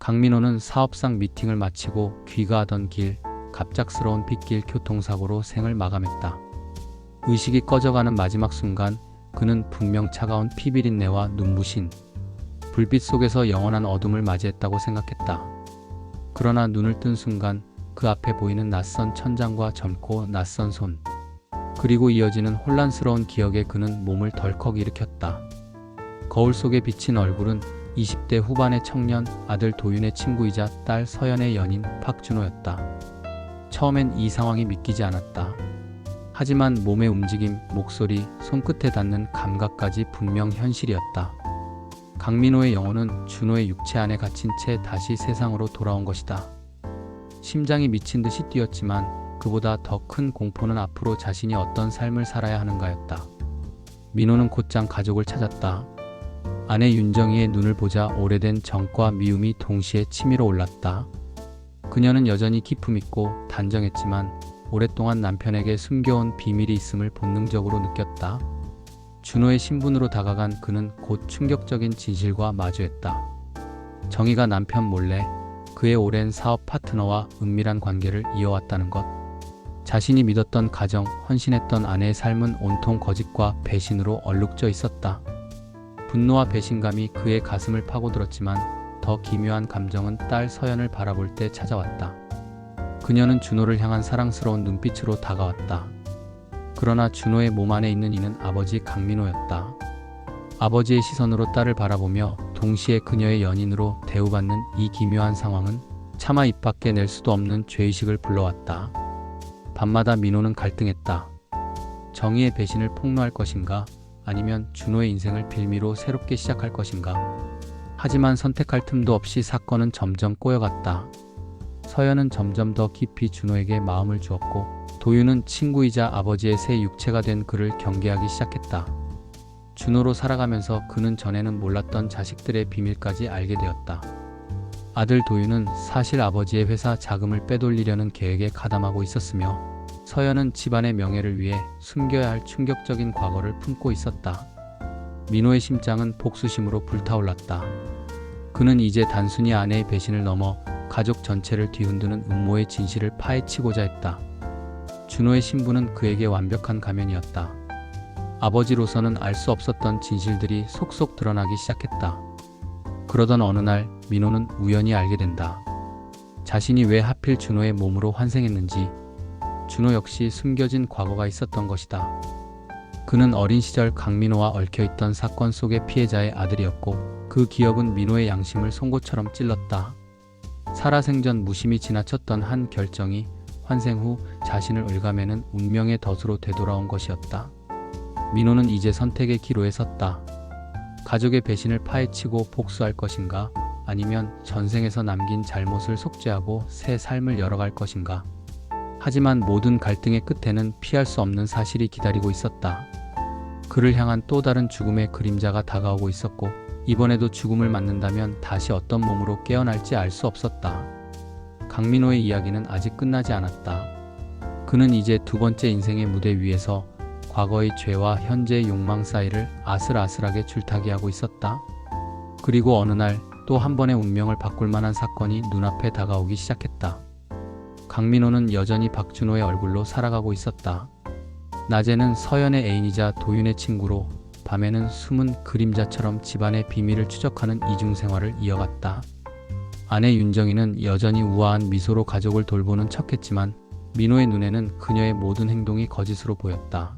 강민호는 사업상 미팅을 마치고 귀가하던 길, 갑작스러운 빗길 교통사고로 생을 마감했다. 의식이 꺼져가는 마지막 순간 그는 분명 차가운 피비린내와 눈부신 불빛 속에서 영원한 어둠을 맞이했다고 생각했다. 그러나 눈을 뜬 순간 그 앞에 보이는 낯선 천장과 젊고 낯선 손, 그리고 이어지는 혼란스러운 기억에 그는 몸을 덜컥 일으켰다. 거울 속에 비친 얼굴은 20대 후반의 청년, 아들 도윤의 친구이자 딸 서연의 연인 박준호였다. 처음엔 이 상황이 믿기지 않았다. 하지만 몸의 움직임, 목소리, 손끝에 닿는 감각까지 분명 현실이었다. 강민호의 영혼은 준호의 육체 안에 갇힌 채 다시 세상으로 돌아온 것이다. 심장이 미친 듯이 뛰었지만 그보다 더 큰 공포는 앞으로 자신이 어떤 삶을 살아야 하는가였다. 민호는 곧장 가족을 찾았다. 아내 윤정희의 눈을 보자 오래된 정과 미움이 동시에 치밀어 올랐다. 그녀는 여전히 기품 있고 단정했지만 오랫동안 남편에게 숨겨온 비밀이 있음을 본능적으로 느꼈다. 준호의 신분으로 다가간 그는 곧 충격적인 진실과 마주했다. 정희가 남편 몰래 그의 오랜 사업 파트너와 은밀한 관계를 이어왔다는 것. 자신이 믿었던 가정, 헌신했던 아내의 삶은 온통 거짓과 배신으로 얼룩져 있었다. 분노와 배신감이 그의 가슴을 파고들었지만 더 기묘한 감정은 딸 서연을 바라볼 때 찾아왔다. 그녀는 준호를 향한 사랑스러운 눈빛으로 다가왔다. 그러나 준호의 몸 안에 있는 이는 아버지 강민호였다. 아버지의 시선으로 딸을 바라보며 동시에 그녀의 연인으로 대우받는 이 기묘한 상황은 차마 입 밖에 낼 수도 없는 죄의식을 불러왔다. 밤마다 민호는 갈등했다. 정의의 배신을 폭로할 것인가, 아니면 준호의 인생을 빌미로 새롭게 시작할 것인가. 하지만 선택할 틈도 없이 사건은 점점 꼬여갔다. 서연은 점점 더 깊이 준호에게 마음을 주었고, 도윤은 친구이자 아버지의 새 육체가 된 그를 경계하기 시작했다. 준호로 살아가면서 그는 전에는 몰랐던 자식들의 비밀까지 알게 되었다. 아들 도윤은 사실 아버지의 회사 자금을 빼돌리려는 계획에 가담하고 있었으며, 서연은 집안의 명예를 위해 숨겨야 할 충격적인 과거를 품고 있었다. 민호의 심장은 복수심으로 불타올랐다. 그는 이제 단순히 아내의 배신을 넘어 가족 전체를 뒤흔드는 음모의 진실을 파헤치고자 했다. 준호의 신분은 그에게 완벽한 가면이었다. 아버지로서는 알 수 없었던 진실들이 속속 드러나기 시작했다. 그러던 어느 날 민호는 우연히 알게 된다. 자신이 왜 하필 준호의 몸으로 환생했는지. 준호 역시 숨겨진 과거가 있었던 것이다. 그는 어린 시절 강민호와 얽혀있던 사건 속의 피해자의 아들이었고, 그 기억은 민호의 양심을 송곳처럼 찔렀다. 살아생전 무심히 지나쳤던 한 결정이 환생 후 자신을 옭아매는 운명의 덫으로 되돌아온 것이었다. 민호는 이제 선택의 기로에 섰다. 가족의 배신을 파헤치고 복수할 것인가, 아니면 전생에서 남긴 잘못을 속죄하고 새 삶을 열어갈 것인가. 하지만 모든 갈등의 끝에는 피할 수 없는 사실이 기다리고 있었다. 그를 향한 또 다른 죽음의 그림자가 다가오고 있었고, 이번에도 죽음을 맞는다면 다시 어떤 몸으로 깨어날지 알 수 없었다. 강민호의 이야기는 아직 끝나지 않았다. 그는 이제 두 번째 인생의 무대 위에서 과거의 죄와 현재의 욕망 사이를 아슬아슬하게 줄타기하고 있었다. 그리고 어느 날 또 한 번의 운명을 바꿀 만한 사건이 눈앞에 다가오기 시작했다. 강민호는 여전히 박준호의 얼굴로 살아가고 있었다. 낮에는 서연의 애인이자 도윤의 친구로, 밤에는 숨은 그림자처럼 집안의 비밀을 추적하는 이중생활을 이어갔다. 아내 윤정희는 여전히 우아한 미소로 가족을 돌보는 척했지만 민호의 눈에는 그녀의 모든 행동이 거짓으로 보였다.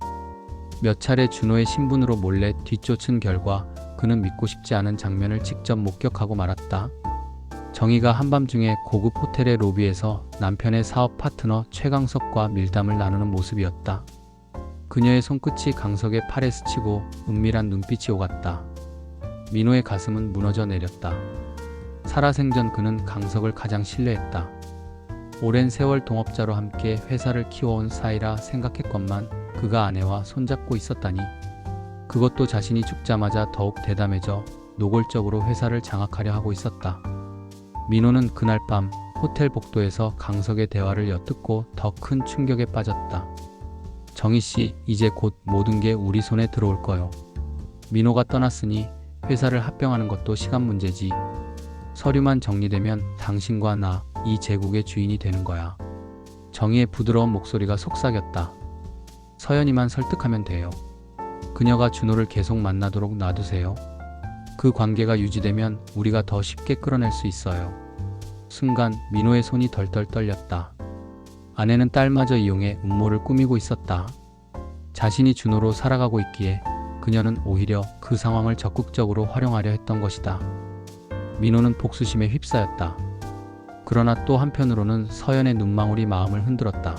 몇 차례 준호의 신분으로 몰래 뒤쫓은 결과 그는 믿고 싶지 않은 장면을 직접 목격하고 말았다. 정희가 한밤중에 고급 호텔의 로비에서 남편의 사업 파트너 최강석과 밀담을 나누는 모습이었다. 그녀의 손끝이 강석의 팔에 스치고 은밀한 눈빛이 오갔다. 민호의 가슴은 무너져 내렸다. 살아생전 그는 강석을 가장 신뢰했다. 오랜 세월 동업자로 함께 회사를 키워온 사이라 생각했건만 그가 아내와 손잡고 있었다니. 그것도 자신이 죽자마자 더욱 대담해져 노골적으로 회사를 장악하려 하고 있었다. 민호는 그날 밤 호텔 복도에서 강석의 대화를 엿듣고 더 큰 충격에 빠졌다. 정희씨, 이제 곧 모든 게 우리 손에 들어올 거요. 민호가 떠났으니 회사를 합병하는 것도 시간 문제지. 서류만 정리되면 당신과 나 이 제국의 주인이 되는 거야. 정희의 부드러운 목소리가 속삭였다. 서연이만 설득하면 돼요. 그녀가 준호를 계속 만나도록 놔두세요. 그 관계가 유지되면 우리가 더 쉽게 끌어낼 수 있어요. 순간 민호의 손이 덜덜 떨렸다. 아내는 딸마저 이용해 음모를 꾸미고 있었다. 자신이 준호로 살아가고 있기에 그녀는 오히려 그 상황을 적극적으로 활용하려 했던 것이다. 민호는 복수심에 휩싸였다. 그러나 또 한편으로는 서연의 눈망울이 마음을 흔들었다.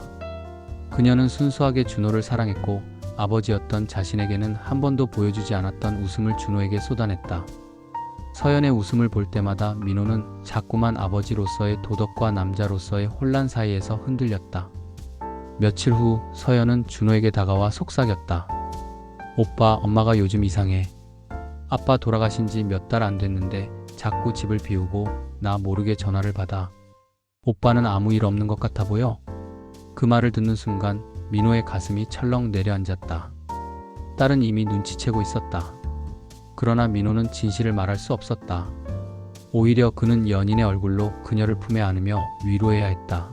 그녀는 순수하게 준호를 사랑했고 아버지였던 자신에게는 한 번도 보여주지 않았던 웃음을 준호에게 쏟아냈다. 서연의 웃음을 볼 때마다 민호는 자꾸만 아버지로서의 도덕과 남자로서의 혼란 사이에서 흔들렸다. 며칠 후 서연은 준호에게 다가와 속삭였다. 오빠, 엄마가 요즘 이상해. 아빠 돌아가신 지 몇 달 안 됐는데 자꾸 집을 비우고 나 모르게 전화를 받아. 오빠는 아무 일 없는 것 같아 보여? 그 말을 듣는 순간 민호의 가슴이 철렁 내려앉았다. 딸은 이미 눈치채고 있었다. 그러나 민호는 진실을 말할 수 없었다. 오히려 그는 연인의 얼굴로 그녀를 품에 안으며 위로해야 했다.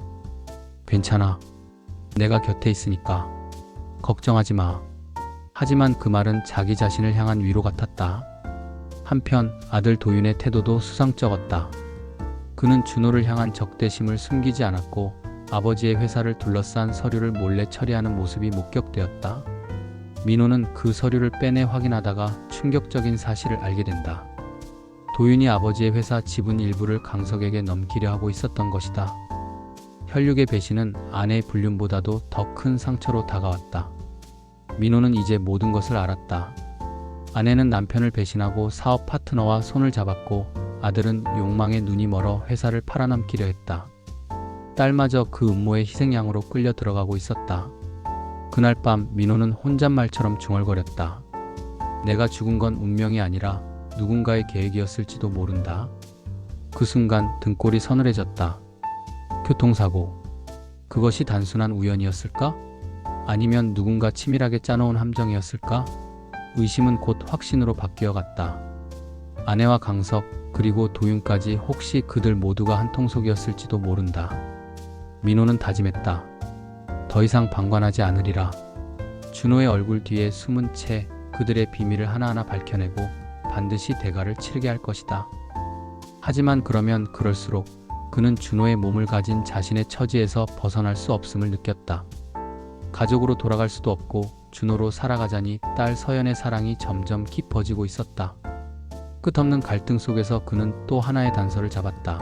괜찮아. 내가 곁에 있으니까. 걱정하지 마. 하지만 그 말은 자기 자신을 향한 위로 같았다. 한편 아들 도윤의 태도도 수상쩍었다. 그는 준호를 향한 적대심을 숨기지 않았고 아버지의 회사를 둘러싼 서류를 몰래 처리하는 모습이 목격되었다. 민호는 그 서류를 빼내 확인하다가 충격적인 사실을 알게 된다. 도윤이 아버지의 회사 지분 일부를 강석에게 넘기려 하고 있었던 것이다. 혈육의 배신은 아내의 불륜보다도 더 큰 상처로 다가왔다. 민호는 이제 모든 것을 알았다. 아내는 남편을 배신하고 사업 파트너와 손을 잡았고 아들은 욕망에 눈이 멀어 회사를 팔아넘기려 했다. 딸마저 그 음모의 희생양으로 끌려 들어가고 있었다. 그날 밤 민호는 혼잣말처럼 중얼거렸다. 내가 죽은 건 운명이 아니라 누군가의 계획이었을지도 모른다. 그 순간 등골이 서늘해졌다. 교통사고. 그것이 단순한 우연이었을까? 아니면 누군가 치밀하게 짜놓은 함정이었을까? 의심은 곧 확신으로 바뀌어갔다. 아내와 강석 그리고 도윤까지 혹시 그들 모두가 한 통속이었을지도 모른다. 민호는 다짐했다. 더 이상 방관하지 않으리라. 준호의 얼굴 뒤에 숨은 채 그들의 비밀을 하나하나 밝혀내고 반드시 대가를 치르게 할 것이다. 하지만 그러면 그럴수록 그는 준호의 몸을 가진 자신의 처지에서 벗어날 수 없음을 느꼈다. 가족으로 돌아갈 수도 없고 준호로 살아가자니 딸 서연의 사랑이 점점 깊어지고 있었다. 끝없는 갈등 속에서 그는 또 하나의 단서를 잡았다.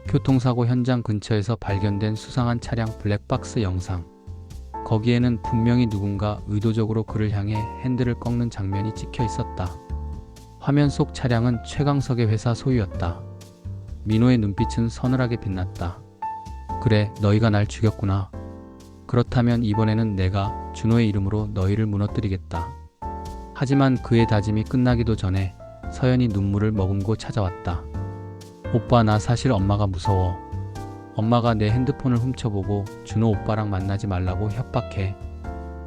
교통사고 현장 근처에서 발견된 수상한 차량 블랙박스 영상. 거기에는 분명히 누군가 의도적으로 그를 향해 핸들을 꺾는 장면이 찍혀 있었다. 화면 속 차량은 최강석의 회사 소유였다. 민호의 눈빛은 서늘하게 빛났다. 그래, 너희가 날 죽였구나. 그렇다면 이번에는 내가 준호의 이름으로 너희를 무너뜨리겠다. 하지만 그의 다짐이 끝나기도 전에 서연이 눈물을 머금고 찾아왔다. 오빠, 나 사실 엄마가 무서워. 엄마가 내 핸드폰을 훔쳐보고 준호 오빠랑 만나지 말라고 협박해.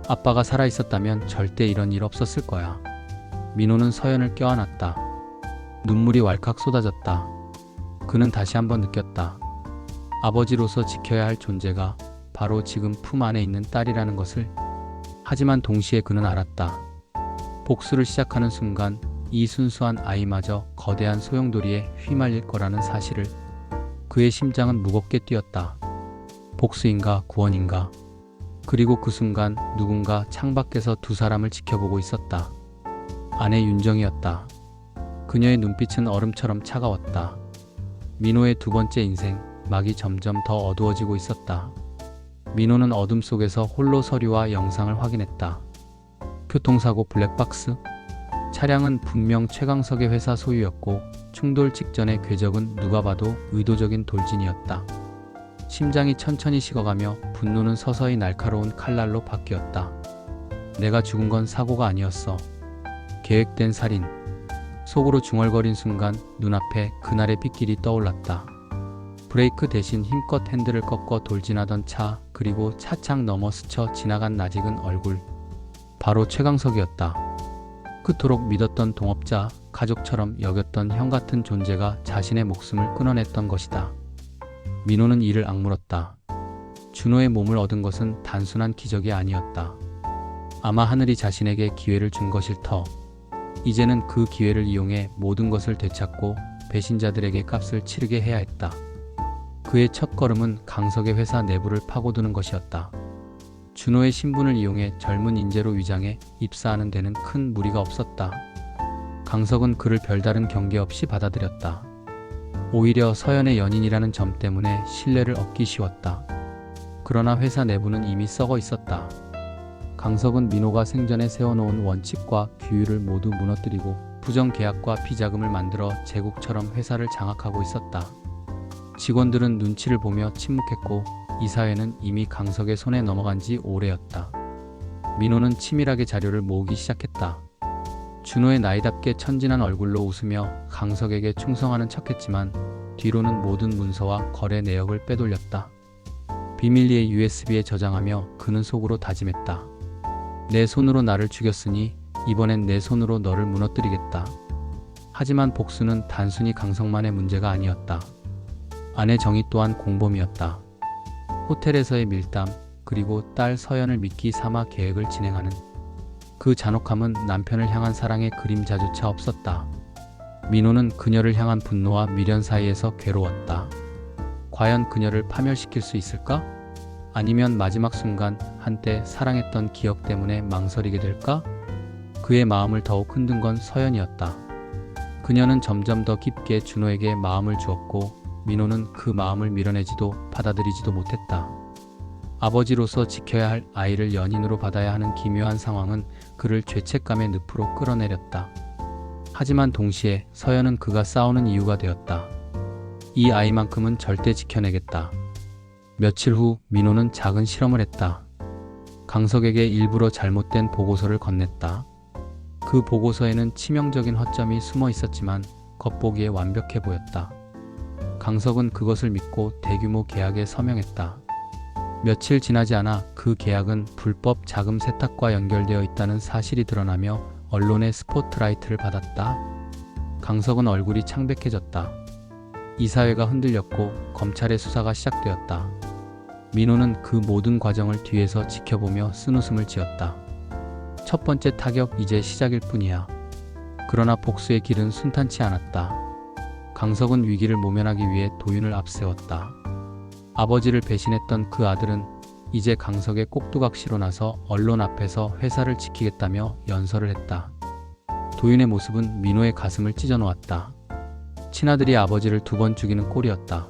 아빠가 살아있었다면 절대 이런 일 없었을 거야. 민호는 서연을 껴안았다. 눈물이 왈칵 쏟아졌다. 그는 다시 한번 느꼈다. 아버지로서 지켜야 할 존재가 바로 지금 품 안에 있는 딸이라는 것을. 하지만 동시에 그는 알았다. 복수를 시작하는 순간 이 순수한 아이마저 거대한 소용돌이에 휘말릴 거라는 사실을. 그의 심장은 무겁게 뛰었다. 복수인가 구원인가. 그리고 그 순간 누군가 창밖에서 두 사람을 지켜보고 있었다. 아내 윤정이었다. 그녀의 눈빛은 얼음처럼 차가웠다. 민호의 두 번째 인생, 막이 점점 더 어두워지고 있었다. 민호는 어둠 속에서 홀로 서류와 영상을 확인했다. 교통사고 블랙박스? 차량은 분명 최강석의 회사 소유였고 충돌 직전의 궤적은 누가 봐도 의도적인 돌진이었다. 심장이 천천히 식어가며 분노는 서서히 날카로운 칼날로 바뀌었다. 내가 죽은 건 사고가 아니었어. 계획된 살인. 속으로 중얼거린 순간 눈앞에 그날의 빗길이 떠올랐다. 브레이크 대신 힘껏 핸들을 꺾어 돌진하던 차, 그리고 차창 너머 스쳐 지나간 낯익은 얼굴. 바로 최강석이었다. 그토록 믿었던 동업자, 가족처럼 여겼던 형 같은 존재가 자신의 목숨을 끊어냈던 것이다. 민호는 이를 악물었다. 준호의 몸을 얻은 것은 단순한 기적이 아니었다. 아마 하늘이 자신에게 기회를 준 것일 터. 이제는 그 기회를 이용해 모든 것을 되찾고 배신자들에게 값을 치르게 해야 했다. 그의 첫 걸음은 강석의 회사 내부를 파고드는 것이었다. 준호의 신분을 이용해 젊은 인재로 위장해 입사하는 데는 큰 무리가 없었다. 강석은 그를 별다른 경계 없이 받아들였다. 오히려 서연의 연인이라는 점 때문에 신뢰를 얻기 쉬웠다. 그러나 회사 내부는 이미 썩어 있었다. 강석은 민호가 생전에 세워놓은 원칙과 규율을 모두 무너뜨리고 부정계약과 비자금을 만들어 제국처럼 회사를 장악하고 있었다. 직원들은 눈치를 보며 침묵했고 이사회는 이미 강석의 손에 넘어간 지 오래였다. 민호는 치밀하게 자료를 모으기 시작했다. 준호의 나이답게 천진한 얼굴로 웃으며 강석에게 충성하는 척했지만 뒤로는 모든 문서와 거래 내역을 빼돌렸다. 비밀리에 USB에 저장하며 그는 속으로 다짐했다. 내 손으로 나를 죽였으니 이번엔 내 손으로 너를 무너뜨리겠다. 하지만 복수는 단순히 강석만의 문제가 아니었다. 아내 정희 또한 공범이었다. 호텔에서의 밀담, 그리고 딸 서연을 미끼 삼아 계획을 진행하는 그 잔혹함은 남편을 향한 사랑의 그림자조차 없었다. 민호는 그녀를 향한 분노와 미련 사이에서 괴로웠다. 과연 그녀를 파멸시킬 수 있을까? 아니면 마지막 순간 한때 사랑했던 기억 때문에 망설이게 될까? 그의 마음을 더욱 흔든 건 서연이었다. 그녀는 점점 더 깊게 준호에게 마음을 주었고 민호는 그 마음을 밀어내지도 받아들이지도 못했다. 아버지로서 지켜야 할 아이를 연인으로 받아야 하는 기묘한 상황은 그를 죄책감의 늪으로 끌어내렸다. 하지만 동시에 서연은 그가 싸우는 이유가 되었다. 이 아이만큼은 절대 지켜내겠다. 며칠 후 민호는 작은 실험을 했다. 강석에게 일부러 잘못된 보고서를 건넸다. 그 보고서에는 치명적인 허점이 숨어 있었지만 겉보기에 완벽해 보였다. 강석은 그것을 믿고 대규모 계약에 서명했다. 며칠 지나지 않아 그 계약은 불법 자금 세탁과 연결되어 있다는 사실이 드러나며 언론의 스포트라이트를 받았다. 강석은 얼굴이 창백해졌다. 이사회가 흔들렸고 검찰의 수사가 시작되었다. 민호는 그 모든 과정을 뒤에서 지켜보며 쓴웃음을 지었다. 첫 번째 타격 이제 시작일 뿐이야. 그러나 복수의 길은 순탄치 않았다. 강석은 위기를 모면하기 위해 도윤을 앞세웠다. 아버지를 배신했던 그 아들은 이제 강석의 꼭두각시로 나서 언론 앞에서 회사를 지키겠다며 연설을 했다. 도윤의 모습은 민호의 가슴을 찢어놓았다. 친아들이 아버지를 2번 죽이는 꼴이었다.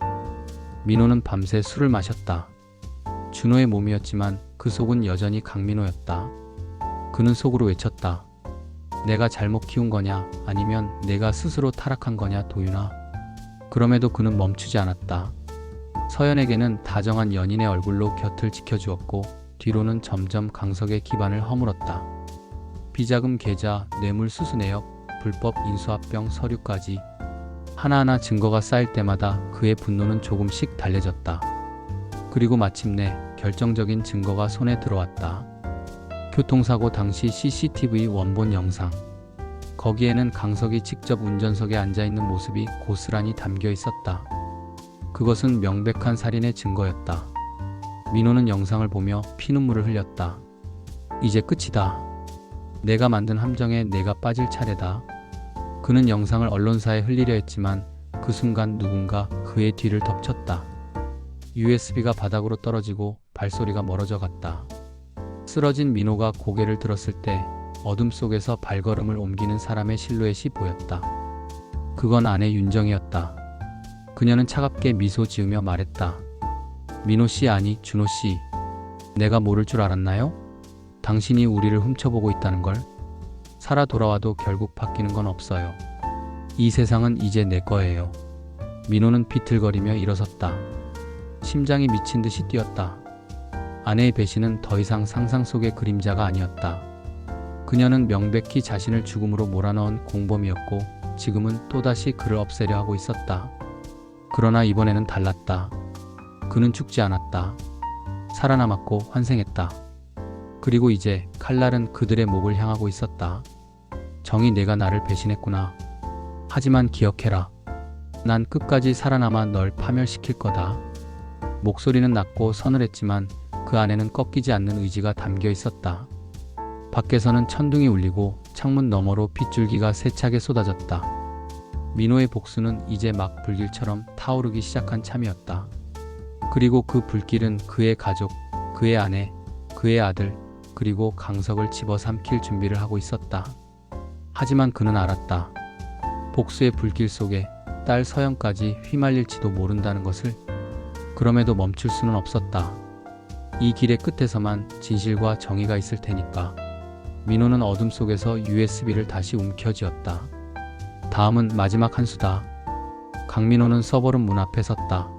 민호는 밤새 술을 마셨다. 준호의 몸이었지만 그 속은 여전히 강민호였다. 그는 속으로 외쳤다. 내가 잘못 키운 거냐 아니면 내가 스스로 타락한 거냐 도윤아. 그럼에도 그는 멈추지 않았다. 서연에게는 다정한 연인의 얼굴로 곁을 지켜주었고 뒤로는 점점 강석의 기반을 허물었다. 비자금 계좌, 뇌물 수수 내역, 불법 인수합병 서류까지 하나하나 증거가 쌓일 때마다 그의 분노는 조금씩 달래졌다. 그리고 마침내 결정적인 증거가 손에 들어왔다. 교통사고 당시 CCTV 원본 영상. 거기에는 강석이 직접 운전석에 앉아있는 모습이 고스란히 담겨 있었다. 그것은 명백한 살인의 증거였다. 민호는 영상을 보며 피눈물을 흘렸다. 이제 끝이다. 내가 만든 함정에 내가 빠질 차례다. 그는 영상을 언론사에 흘리려 했지만 그 순간 누군가 그의 뒤를 덮쳤다. USB가 바닥으로 떨어지고 발소리가 멀어져 갔다. 쓰러진 민호가 고개를 들었을 때 어둠 속에서 발걸음을 옮기는 사람의 실루엣이 보였다. 그건 아내 윤정이었다. 그녀는 차갑게 미소 지으며 말했다. 민호 씨 아니 준호 씨. 내가 모를 줄 알았나요? 당신이 우리를 훔쳐보고 있다는 걸. 살아 돌아와도 결국 바뀌는 건 없어요. 이 세상은 이제 내 거예요. 민호는 비틀거리며 일어섰다. 심장이 미친 듯이 뛰었다. 아내의 배신은 더 이상 상상 속의 그림자가 아니었다. 그녀는 명백히 자신을 죽음으로 몰아넣은 공범이었고 지금은 또다시 그를 없애려 하고 있었다. 그러나 이번에는 달랐다. 그는 죽지 않았다. 살아남았고 환생했다. 그리고 이제 칼날은 그들의 목을 향하고 있었다. 정이 내가 나를 배신했구나. 하지만 기억해라. 난 끝까지 살아남아 널 파멸시킬 거다. 목소리는 낮고 서늘했지만 그 안에는 꺾이지 않는 의지가 담겨 있었다. 밖에서는 천둥이 울리고 창문 너머로 빗줄기가 세차게 쏟아졌다. 민호의 복수는 이제 막 불길처럼 타오르기 시작한 참이었다. 그리고 그 불길은 그의 가족, 그의 아내, 그의 아들, 그리고 강석을 집어삼킬 준비를 하고 있었다. 하지만 그는 알았다. 복수의 불길 속에 딸 서연까지 휘말릴지도 모른다는 것을. 그럼에도 멈출 수는 없었다. 이 길의 끝에서만 진실과 정의가 있을 테니까. 민호는 어둠 속에서 USB를 다시 움켜쥐었다. 다음은 마지막 한 수다. 강민호는 서버룸 문 앞에 섰다.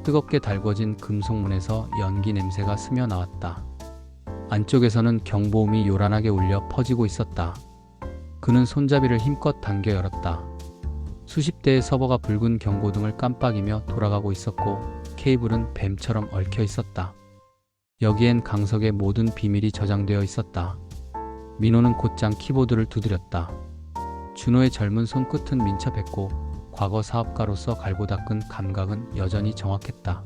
뜨겁게 달궈진 금속문에서 연기 냄새가 스며 나왔다. 안쪽에서는 경보음이 요란하게 울려 퍼지고 있었다. 그는 손잡이를 힘껏 당겨 열었다. 수십 대의 서버가 붉은 경고등을 깜빡이며 돌아가고 있었고 케이블은 뱀처럼 얽혀 있었다. 여기엔 강석의 모든 비밀이 저장되어 있었다. 민호는 곧장 키보드를 두드렸다. 준호의 젊은 손끝은 민첩했고 과거 사업가로서 갈고 닦은 감각은 여전히 정확했다.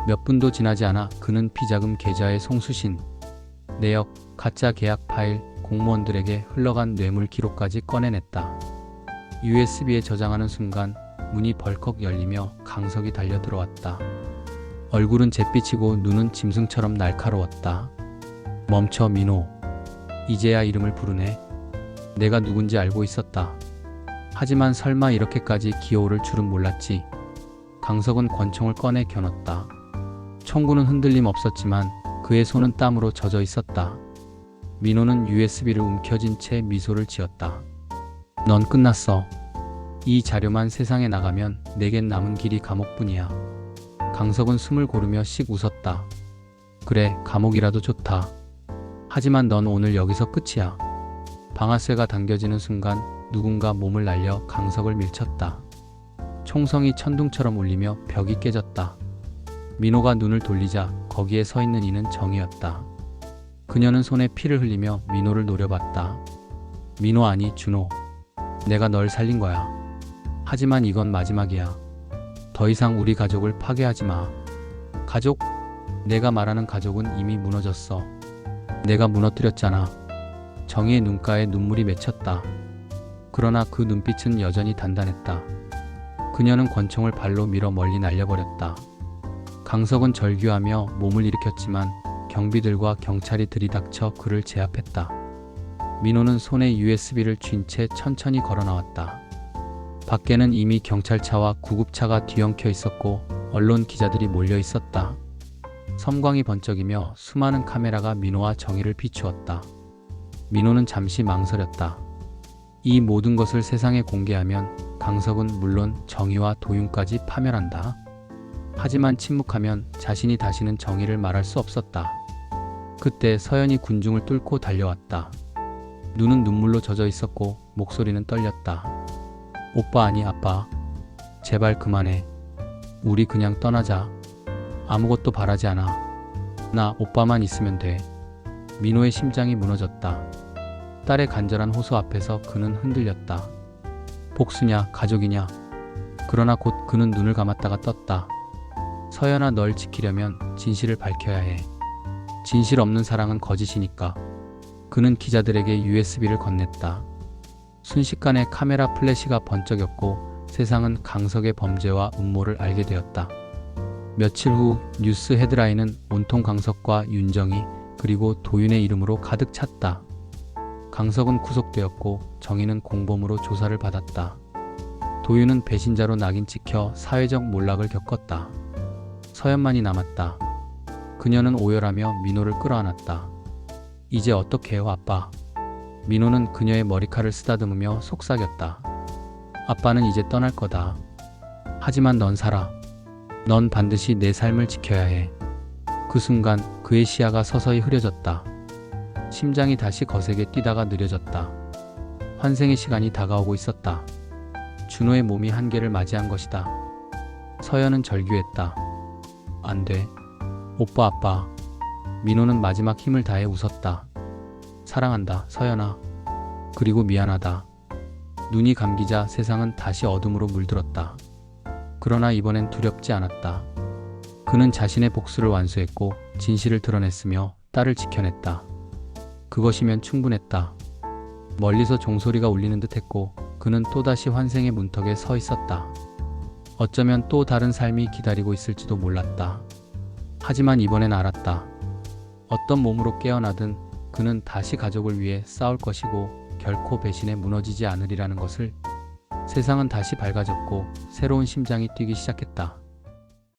몇 분도 지나지 않아 그는 비자금 계좌의 송수신, 내역, 가짜 계약 파일, 공무원들에게 흘러간 뇌물 기록까지 꺼내냈다. USB에 저장하는 순간 문이 벌컥 열리며 강석이 달려 들어왔다. 얼굴은 잿빛이고 눈은 짐승처럼 날카로웠다. 멈춰 민호. 이제야 이름을 부르네. 내가 누군지 알고 있었다. 하지만 설마 이렇게까지 기어오를 줄은 몰랐지. 강석은 권총을 꺼내 겨눴다. 총구는 흔들림 없었지만 그의 손은 땀으로 젖어 있었다. 민호는 USB를 움켜쥔 채 미소를 지었다. 넌 끝났어. 이 자료만 세상에 나가면 내겐 남은 길이 감옥뿐이야. 강석은 숨을 고르며 씩 웃었다. 그래, 감옥이라도 좋다. 하지만 넌 오늘 여기서 끝이야. 방아쇠가 당겨지는 순간 누군가 몸을 날려 강석을 밀쳤다. 총성이 천둥처럼 울리며 벽이 깨졌다. 민호가 눈을 돌리자 거기에 서 있는 이는 정이었다. 그녀는 손에 피를 흘리며 민호를 노려봤다. 민호 아니 준호. 내가 널 살린 거야. 하지만 이건 마지막이야. 더 이상 우리 가족을 파괴하지 마. 가족? 내가 말하는 가족은 이미 무너졌어. 내가 무너뜨렸잖아. 정의의 눈가에 눈물이 맺혔다. 그러나 그 눈빛은 여전히 단단했다. 그녀는 권총을 발로 밀어 멀리 날려버렸다. 강석은 절규하며 몸을 일으켰지만 경비들과 경찰이 들이닥쳐 그를 제압했다. 민호는 손에 USB를 쥔 채 천천히 걸어 나왔다. 밖에는 이미 경찰차와 구급차가 뒤엉켜 있었고 언론 기자들이 몰려 있었다. 섬광이 번쩍이며 수많은 카메라가 민호와 정의를 비추었다. 민호는 잠시 망설였다. 이 모든 것을 세상에 공개하면 강석은 물론 정의와 도윤까지 파멸한다. 하지만 침묵하면 자신이 다시는 정의를 말할 수 없었다. 그때 서연이 군중을 뚫고 달려왔다. 눈은 눈물로 젖어 있었고 목소리는 떨렸다. 오빠 아니 아빠. 제발 그만해. 우리 그냥 떠나자. 아무것도 바라지 않아. 나 오빠만 있으면 돼. 민호의 심장이 무너졌다. 딸의 간절한 호소 앞에서 그는 흔들렸다. 복수냐 가족이냐. 그러나 곧 그는 눈을 감았다가 떴다. 서연아, 널 지키려면 진실을 밝혀야 해. 진실 없는 사랑은 거짓이니까. 그는 기자들에게 USB를 건넸다. 순식간에 카메라 플래시가 번쩍였고 세상은 강석의 범죄와 음모를 알게 되었다. 며칠 후 뉴스 헤드라인은 온통 강석과 윤정이 그리고 도윤의 이름으로 가득 찼다. 강석은 구속되었고 정의는 공범으로 조사를 받았다. 도윤은 배신자로 낙인 찍혀 사회적 몰락을 겪었다. 서연만이 남았다. 그녀는 오열하며 민호를 끌어안았다. 이제 어떻게 해요 아빠? 민호는 그녀의 머리칼을 쓰다듬으며 속삭였다. 아빠는 이제 떠날 거다. 하지만 넌 살아. 넌 반드시 내 삶을 지켜야 해. 그 순간 그의 시야가 서서히 흐려졌다. 심장이 다시 거세게 뛰다가 느려졌다. 환생의 시간이 다가오고 있었다. 준호의 몸이 한계를 맞이한 것이다. 서연은 절규했다. 안 돼. 오빠 아빠. 민호는 마지막 힘을 다해 웃었다. 사랑한다 서연아. 그리고 미안하다. 눈이 감기자 세상은 다시 어둠으로 물들었다. 그러나 이번엔 두렵지 않았다. 그는 자신의 복수를 완수했고 진실을 드러냈으며 딸을 지켜냈다. 그것이면 충분했다. 멀리서 종소리가 울리는 듯했고 그는 또다시 환생의 문턱에 서 있었다. 어쩌면 또 다른 삶이 기다리고 있을지도 몰랐다. 하지만 이번엔 알았다. 어떤 몸으로 깨어나든 그는 다시 가족을 위해 싸울 것이고 결코 배신에 무너지지 않으리라는 것을. 세상은 다시 밝아졌고 새로운 심장이 뛰기 시작했다.